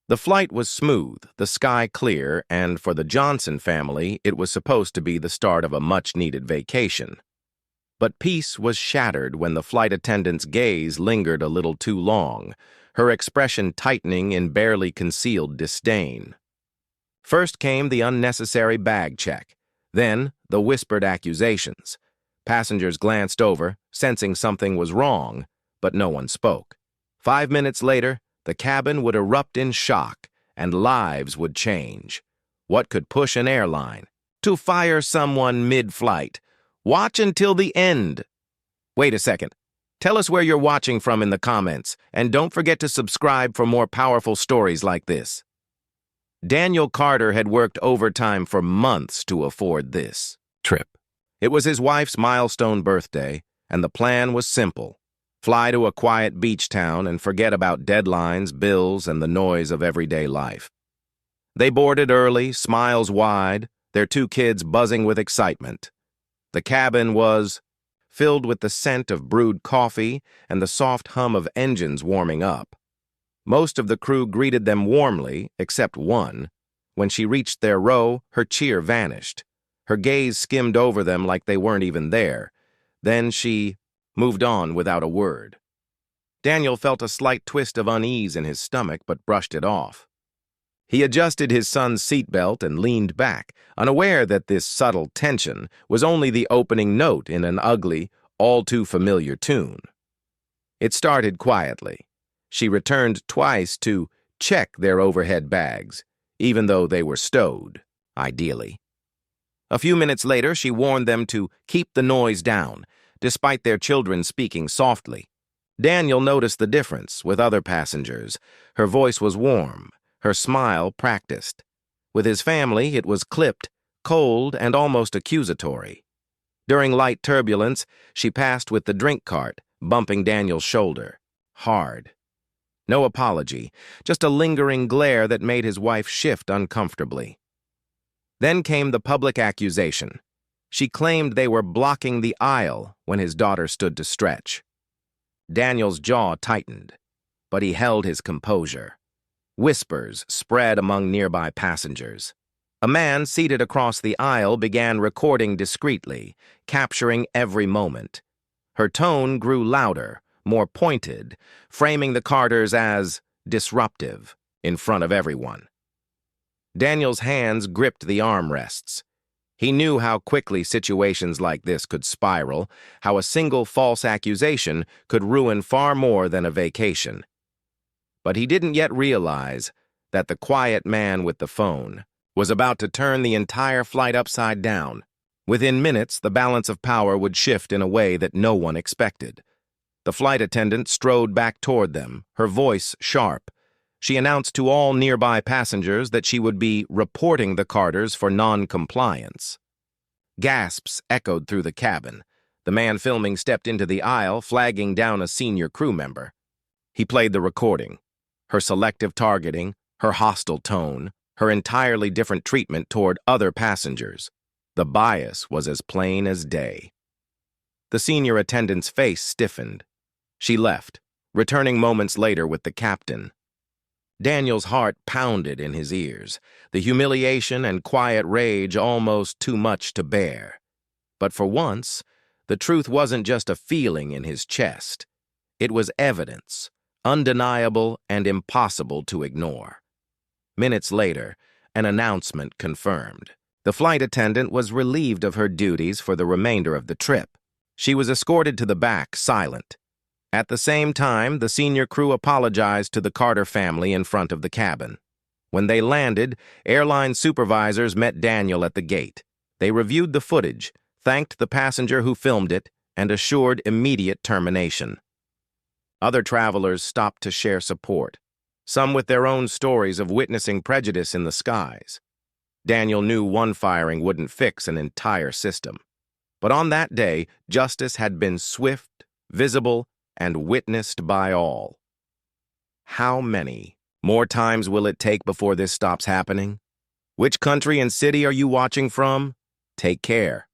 The flight was smooth, the sky clear, and for the Johnson family, it was supposed to be the start of a much-needed vacation. But peace was shattered when the flight attendant's gaze lingered a little too long, her expression tightening in barely concealed disdain. First came the unnecessary bag check, then the whispered accusations. Passengers glanced over, sensing something was wrong, but no one spoke. 5 minutes later, the cabin would erupt in shock, and lives would change. What could push an airline to fire someone mid-flight? Watch until the end. Wait a second. Tell us where you're watching from in the comments, and don't forget to subscribe for more powerful stories like this. Daniel Carter had worked overtime for months to afford this trip. It was his wife's milestone birthday, and the plan was simple. Fly to a quiet beach town and forget about deadlines, bills, and the noise of everyday life. They boarded early, smiles wide, their 2 kids buzzing with excitement. The cabin was filled with the scent of brewed coffee and the soft hum of engines warming up. Most of the crew greeted them warmly, except one. When she reached their row, her cheer vanished. Her gaze skimmed over them like they weren't even there. Then she moved on without a word. Daniel felt a slight twist of unease in his stomach, but brushed it off. He adjusted his son's seatbelt and leaned back, unaware that this subtle tension was only the opening note in an ugly, all-too-familiar tune. It started quietly. She returned twice to check their overhead bags, even though they were stowed, ideally. A few minutes later, she warned them to keep the noise down, despite their children speaking softly. Daniel noticed the difference with other passengers. Her voice was warm, her smile practiced. With his family, it was clipped, cold, and almost accusatory. During light turbulence, she passed with the drink cart, bumping Daniel's shoulder. Hard. No apology, just a lingering glare that made his wife shift uncomfortably. Then came the public accusation. She claimed they were blocking the aisle when his daughter stood to stretch. Daniel's jaw tightened, but he held his composure. Whispers spread among nearby passengers. A man seated across the aisle began recording discreetly, capturing every moment. Her tone grew louder, more pointed, framing the Carters as disruptive in front of everyone. Daniel's hands gripped the armrests. He knew how quickly situations like this could spiral, how a single false accusation could ruin far more than a vacation. But he didn't yet realize that the quiet man with the phone was about to turn the entire flight upside down. Within minutes, the balance of power would shift in a way that no one expected. The flight attendant strode back toward them, her voice sharp. She announced to all nearby passengers that she would be reporting the Carters for non-compliance. Gasps echoed through the cabin. The man filming stepped into the aisle, flagging down a senior crew member. He played the recording. Her selective targeting, her hostile tone, her entirely different treatment toward other passengers. The bias was as plain as day. The senior attendant's face stiffened. She left, returning moments later with the captain. Daniel's heart pounded in his ears, the humiliation and quiet rage almost too much to bear. But for once, the truth wasn't just a feeling in his chest. It was evidence, undeniable and impossible to ignore. Minutes later, an announcement confirmed. The flight attendant was relieved of her duties for the remainder of the trip. She was escorted to the back, silent. At the same time, the senior crew apologized to the Carter family in front of the cabin. When they landed, airline supervisors met Daniel at the gate. They reviewed the footage, thanked the passenger who filmed it, and assured immediate termination. Other travelers stopped to share support, some with their own stories of witnessing prejudice in the skies. Daniel knew one firing wouldn't fix an entire system. But on that day, justice had been swift, visible, and witnessed by all. How many more times will it take before this stops happening? Which country and city are you watching from? Take care.